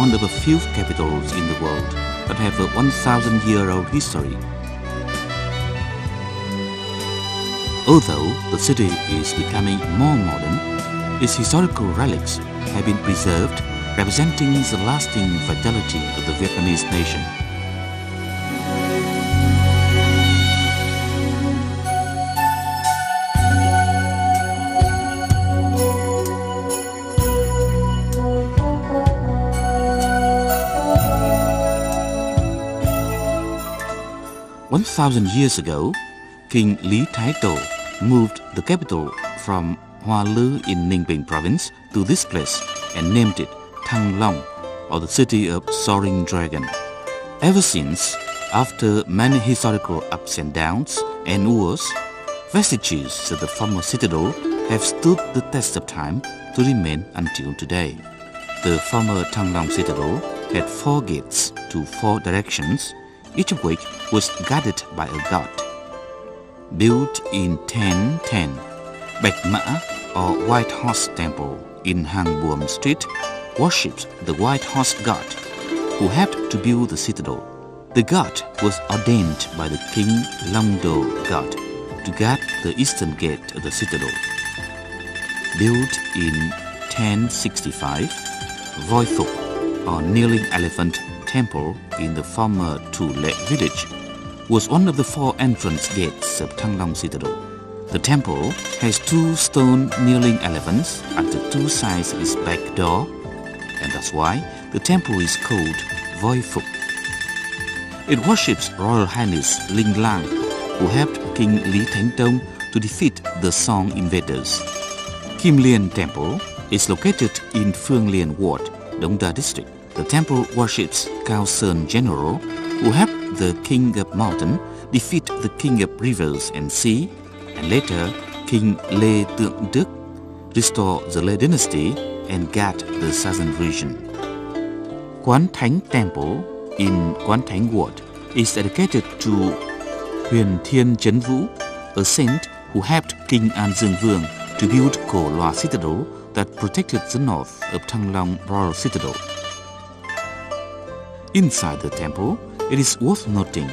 one of the few capitals in the world that have a 1,000-year-old history. Although the city is becoming more modern, its historical relics have been preserved, representing the lasting vitality of the Vietnamese nation. One 1,000 years ago, King Lý Thái Tổ moved the capital from Hoa Lư in Ninh Bình province to this place and named it Thăng Long, or the city of soaring dragon. Ever since, after many historical ups and downs and wars, vestiges of the former citadel have stood the test of time to remain until today. The former Thăng Long citadel had 4 gates to 4 directions, each of which was guarded by a god. Built in 1010, Bạch Mã, or White Horse Temple in Hang Buom Street, worships the White Horse God, who helped to build the citadel. The god was ordained by the King Long Do God to guard the eastern gate of the citadel. Built in 1065, Voi Phục, or Kneeling Elephant Temple in the former Tu Le village, was one of the 4 entrance gates of Thăng Long citadel. The temple has 2 stone kneeling elephants at the 2 sides of its back door, and that's why the temple is called Voi Phục. It worships Royal Highness Linh Lang, who helped King Lý Thánh Tông to defeat the Song invaders. Kim Liên Temple is located in Phương Liên Ward, Đông Đa district. The temple worships Cao Sơn General, who helped the King of Mountain defeat the King of Rivers and Sea, and later King Lê Tượng Đức, restore the Lê dynasty and guard the southern region. Quán Thánh Temple in Quán Thánh Ward is dedicated to Huyền Thiên Chấn Vũ, a saint who helped King An Dương Vương to build Cổ Loa Citadel that protected the north of Thăng Long Royal Citadel. Inside the temple, it is worth noting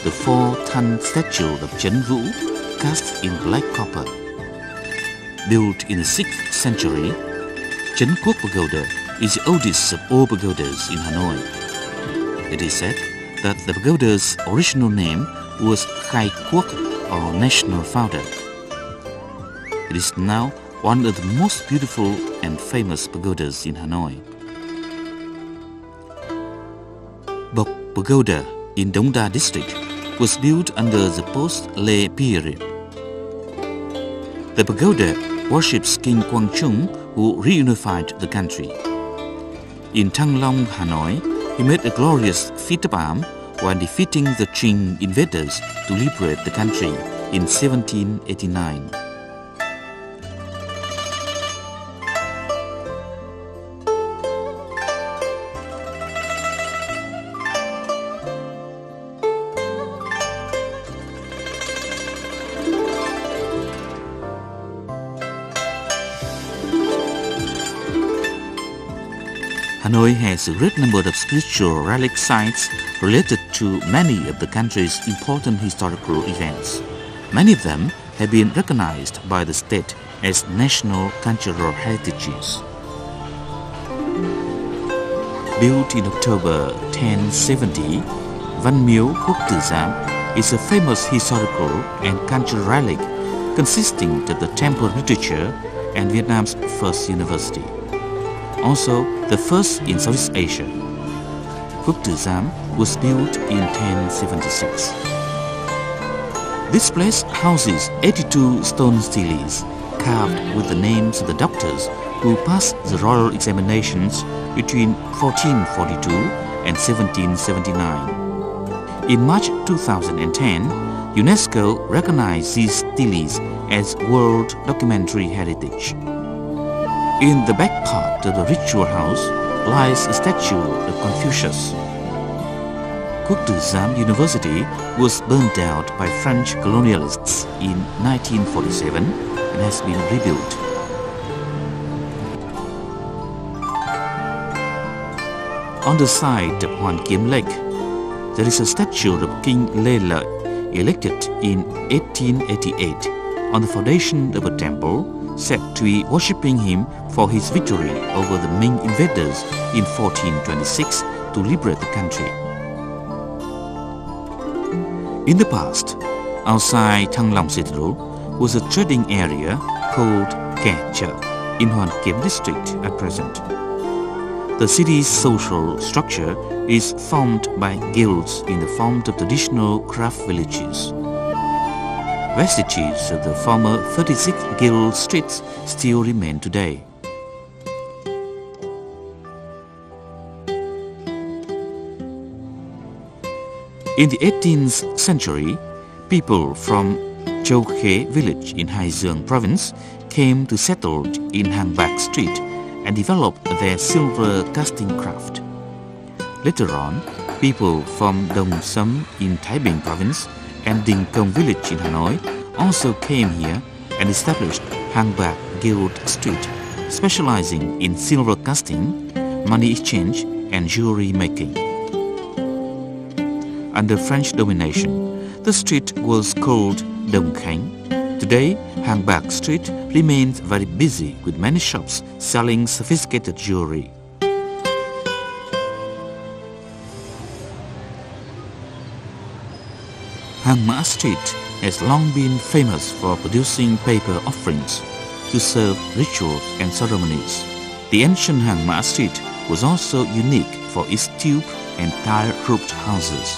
the 4-ton statue of Chấn Vũ cast in black copper. Built in the 6th century, Trấn Quốc Pagoda is the oldest of all pagodas in Hanoi. It is said that the pagoda's original name was Khai Quốc, or National Founder. It is now one of the most beautiful and famous pagodas in Hanoi. Bộc Pagoda in Đông Đa district was built under the post-Lê period. The pagoda worships King Quang Trung, who reunified the country. In Thăng Long, Hanoi, he made a glorious feat of arms while defeating the Qing invaders to liberate the country in 1789. Hanoi has a great number of spiritual relic sites related to many of the country's important historical events. Many of them have been recognized by the state as national cultural heritages. Built in October 1070, Văn Miếu Quốc Tử Giám is a famous historical and cultural relic consisting of the temple literature and Vietnam's first university. Also, the first in Southeast Asia. Quốc Tử Giám was built in 1076. This place houses 82 stone steles carved with the names of the doctors who passed the royal examinations between 1442 and 1779. In March 2010, UNESCO recognized these steles as World Documentary Heritage. In the back part of the ritual house lies a statue of Confucius. Quốc Tử Giám University was burned out by French colonialists in 1947 and has been rebuilt. On the side of Hoàn Kiếm Lake, there is a statue of King Lê Lợi, elected in 1888 on the foundation of a temple said to be worshipping him for his victory over the Ming invaders in 1426 to liberate the country. In the past, outside Thăng Long Citadel was a trading area called Kẻ Chợ in Hoàn Kiếm district at present. The city's social structure is formed by guilds in the form of traditional craft villages. Vestiges of the former 36 guild streets still remain today. In the 18th century, people from Châu Khê village in Hải Dương province came to settle in Hàng Bạc Street and developed their silver casting craft. Later on, people from Dong Sâm in Thái Bình province and Dinh Công village in Hanoi also came here and established Hàng Bạc Guild Street, specializing in silver casting, money exchange and jewelry making. Under French domination, the street was called Đông Khánh. Today, Hàng Bạc Street remains very busy with many shops selling sophisticated jewelry. Hàng Mã Street has long been famous for producing paper offerings to serve rituals and ceremonies. The ancient Hàng Mã Street was also unique for its tube and tile-roofed houses.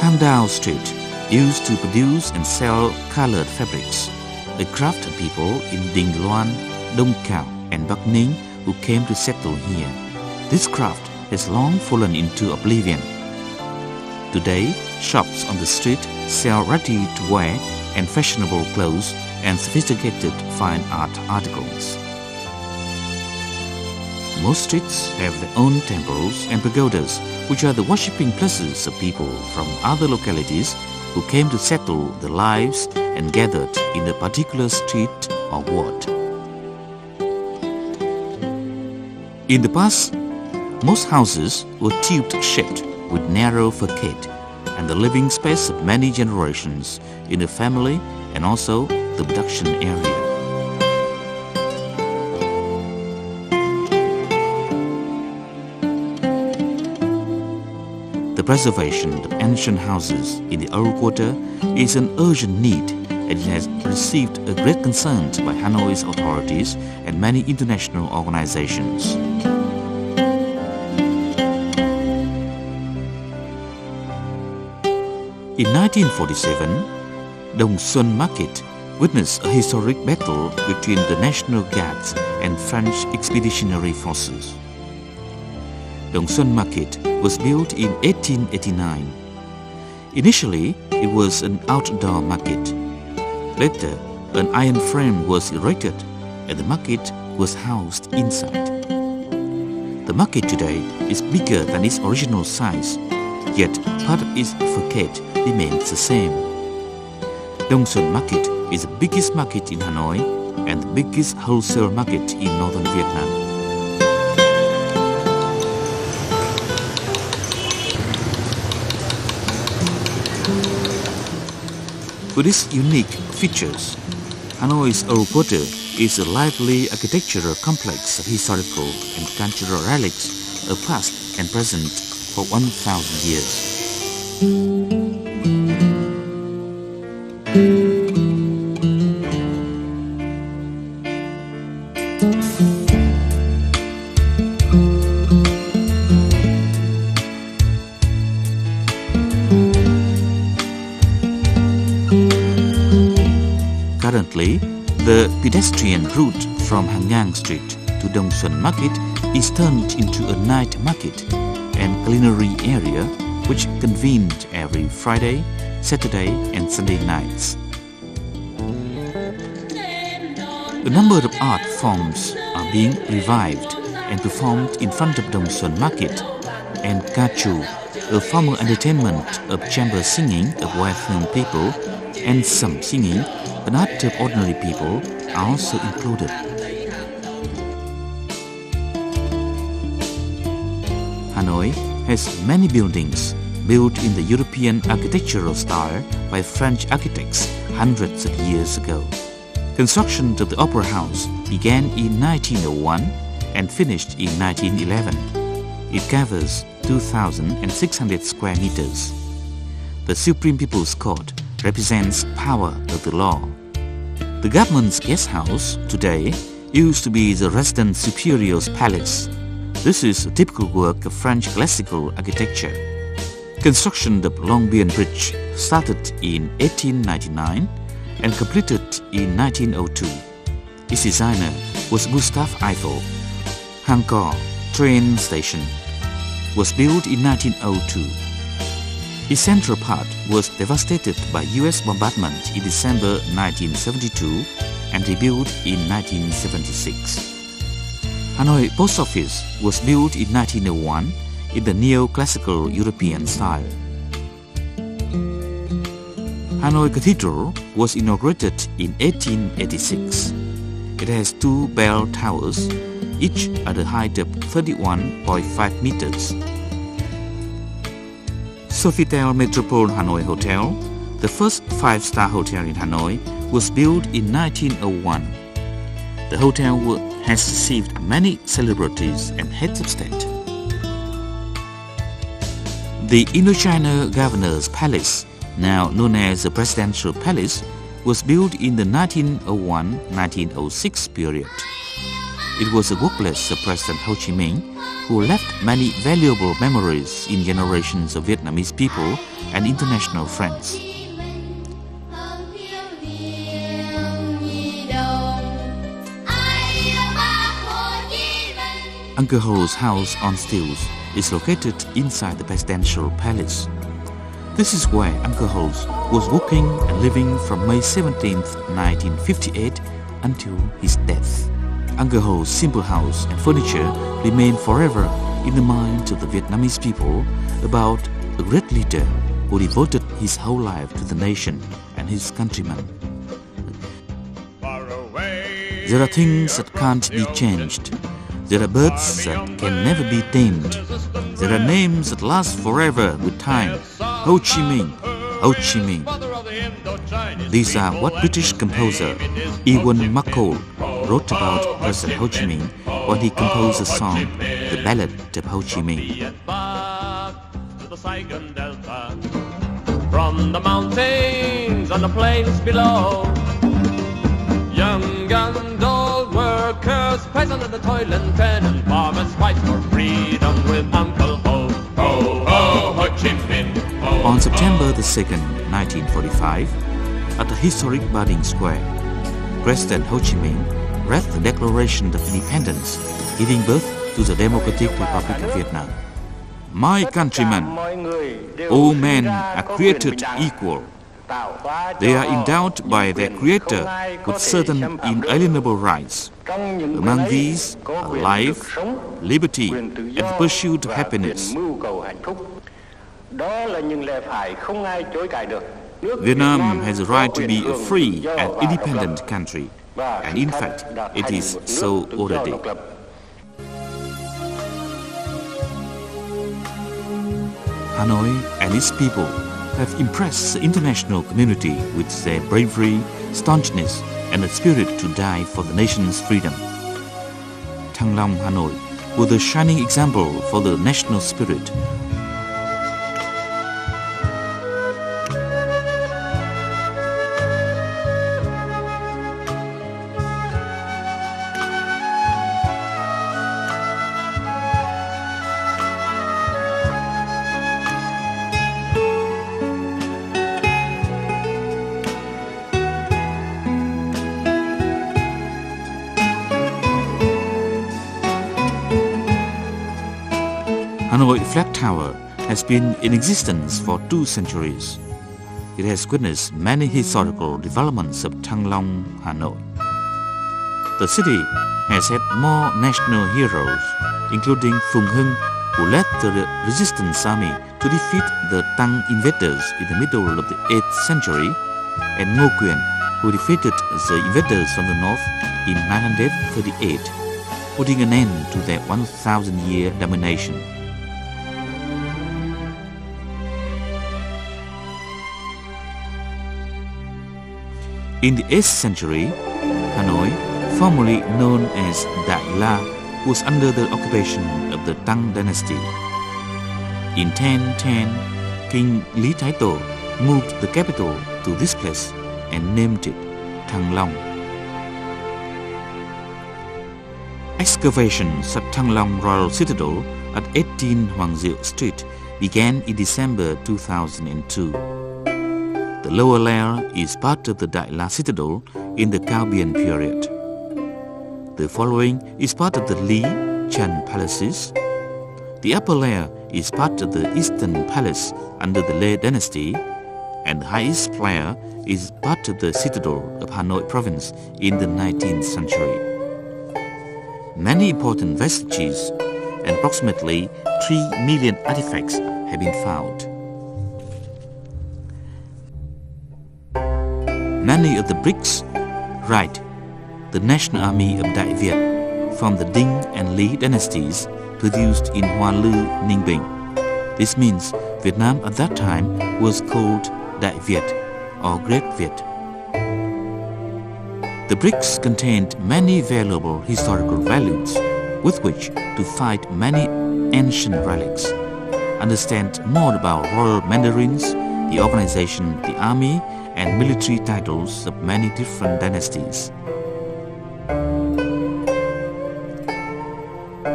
Hàng Đào Street used to produce and sell colored fabrics. The craft people in Dinh Loan, Đông Cao and Bắc Ninh who came to settle here. This craft has long fallen into oblivion. Today, shops on the street sell ready-to-wear and fashionable clothes and sophisticated fine art articles. Most streets have their own temples and pagodas, which are the worshipping places of people from other localities who came to settle their lives and gathered in a particular street or ward. In the past, most houses were tube-shaped with narrow facade and the living space of many generations in a family and also the production area. The preservation of ancient houses in the old quarter is an urgent need, and it has received a great concern by Hanoi's authorities and many international organizations. In 1947, Dong Xuân Market witnessed a historic battle between the National Guards and French Expeditionary Forces. Dong Xuân Market was built in 1889. Initially, it was an outdoor market. Later, an iron frame was erected and the market was housed inside. The market today is bigger than its original size, yet part of its facade remains the same. Dong Xuân Market is the biggest market in Hanoi and the biggest wholesale market in northern Vietnam. With its unique features, Hanoi's old quarter is a lively architectural complex of historical and cultural relics of past and present for 1,000 years. Currently, the pedestrian route from Hàng Ngang Street to Dong Xuân Market is turned into a night market and culinary area which convened every Friday, Saturday and Sunday nights. A number of art forms are being revived and performed in front of Dong Xuân Market, and Ca Chu, a formal entertainment of chamber singing of well-known people, and some singing, an art of ordinary people, are also included. Hanoi has many buildings built in the European architectural style by French architects hundreds of years ago. Construction of the Opera House began in 1901 and finished in 1911. It covers 2,600 square meters. The Supreme People's Court represents power of the law. The government's guest house today used to be the Resident Superior's Palace. This is a typical work of French classical architecture. Construction of Longbian Bridge started in 1899 and completed in 1902. Its designer was Gustave Eiffel. Hancock train station was built in 1902. Its central part was devastated by U.S. bombardment in December 1972 and rebuilt in 1976. Hanoi Post Office was built in 1901 in the neoclassical European style. Hanoi Cathedral was inaugurated in 1886. It has two bell towers, each at a height of 31.5 meters. Sofitel Metropole Hanoi Hotel, the first five-star hotel in Hanoi, was built in 1901. The hotel has received many celebrities and heads of state. The Indochina Governor's Palace, now known as the Presidential Palace, was built in the 1901-1906 period. It was the workplace of President Ho Chi Minh, who left many valuable memories in generations of Vietnamese people and international friends. Uncle Ho's house on stilts is located inside the Presidential Palace. This is where Uncle Ho was working and living from May 17, 1958 until his death. Uncle Ho's simple house and furniture remain forever in the minds of the Vietnamese people about a great leader who devoted his whole life to the nation and his countrymen. There are things that can't be changed. There are birds that can never be tamed. There are names that last forever with time. Ho Chi Minh, Ho Chi Minh. These are what British composer Ewan MacColl wrote about President Ho Chi Minh when he composed the song The Ballad of Ho Chi Minh. From the mountains and the plains below, young and old workers, peasant and the toiling tenant, farmers fight for freedom with Uncle Ho. Ho, ho, Ho Chi Minh. Ho, on September the 2nd, 1945, at the historic Ba Dinh Square, President Ho Chi Minh read the Declaration of Independence, giving birth to the Democratic Republic of Vietnam. My countrymen, all men are created equal. They are endowed by their Creator with certain inalienable rights. Among these are life, liberty, and the pursuit of happiness. Vietnam has a right to be a free and independent country, and in fact, it is so already. Hanoi and its people have impressed the international community with their bravery, staunchness, and the spirit to die for the nation's freedom. Thăng Long, Hanoi, was a shining example for the national spirit. Hanoi Flag Tower has been in existence for 2 centuries. It has witnessed many historical developments of Thăng Long, Hanoi. The city has had more national heroes, including Phùng Hưng, who led the resistance army to defeat the Tang invaders in the middle of the 8th century, and Ngô Quyền, who defeated the invaders from the north in 938, putting an end to their 1,000-year domination. In the 8th century, Hanoi, formerly known as Đại La, was under the occupation of the Tang dynasty. In 1010, King Lý Thái Tổ moved the capital to this place and named it Thăng Long. Excavations at Thăng Long Royal Citadel at 18 Hoàng Diệu Street began in December 2002. The lower layer is part of the Đại La Citadel in the Cao Biên period. The following is part of the Lý, Trần palaces. The upper layer is part of the Eastern Palace under the Lê dynasty, and the highest layer is part of the citadel of Hanoi province in the 19th century. Many important vestiges and approximately 3 million artifacts have been found. Many of the bricks write the National Army of Đại Việt from the Dinh and Lý dynasties produced in Hoa Lư, Ninh Bình. This means Vietnam at that time was called Đại Việt or Great Việt. The bricks contained many valuable historical values with which to fight many ancient relics, understand more about royal mandarins, the organization, the army, and military titles of many different dynasties.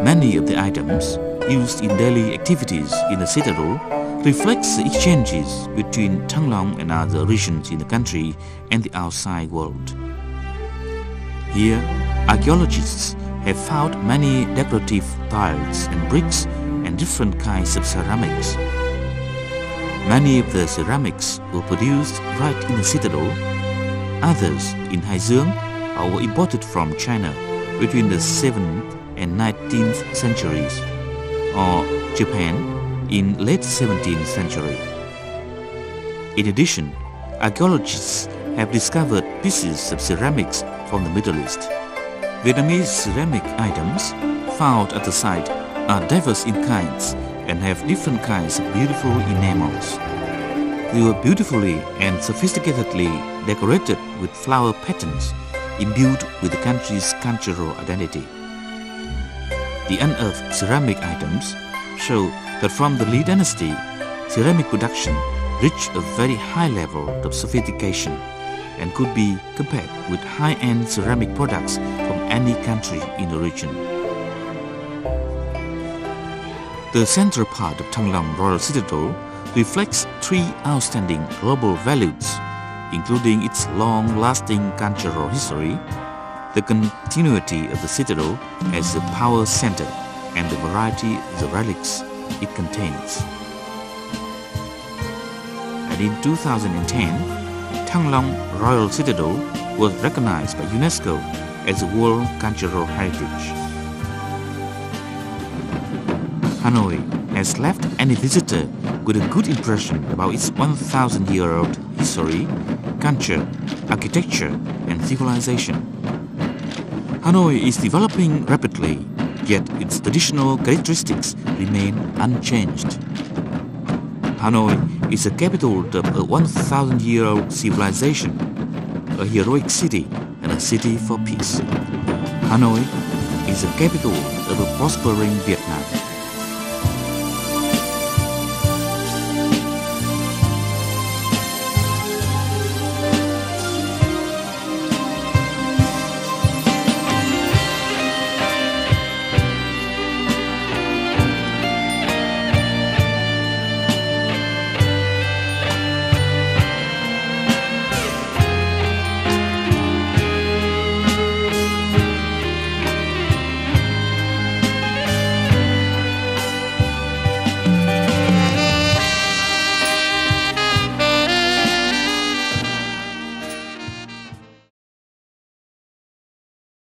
Many of the items used in daily activities in the citadel reflects the exchanges between Thăng Long and other regions in the country and the outside world. Here, archaeologists have found many decorative tiles and bricks and different kinds of ceramics. Many of the ceramics were produced right in the citadel, others in Hải or were imported from China between the 7th and 19th centuries, or Japan in late 17th century. In addition, archaeologists have discovered pieces of ceramics from the Middle East. Vietnamese ceramic items found at the site are diverse in kinds and have different kinds of beautiful enamels. They were beautifully and sophisticatedly decorated with flower patterns imbued with the country's cultural identity. The unearthed ceramic items show that from the Lý dynasty, ceramic production reached a very high level of sophistication and could be compared with high-end ceramic products from any country in the region. The central part of Thăng Long Royal Citadel reflects 3 outstanding global values, including its long-lasting cultural history, the continuity of the citadel as a power center, and the variety of the relics it contains. And in 2010, Thăng Long Royal Citadel was recognized by UNESCO as a World Cultural Heritage. Hanoi has left any visitor with a good impression about its 1,000-year-old history, culture, architecture, and civilization. Hanoi is developing rapidly, yet its traditional characteristics remain unchanged. Hanoi is a capital of a 1,000-year-old civilization, a heroic city, and a city for peace. Hanoi is the capital of a prospering Vietnam.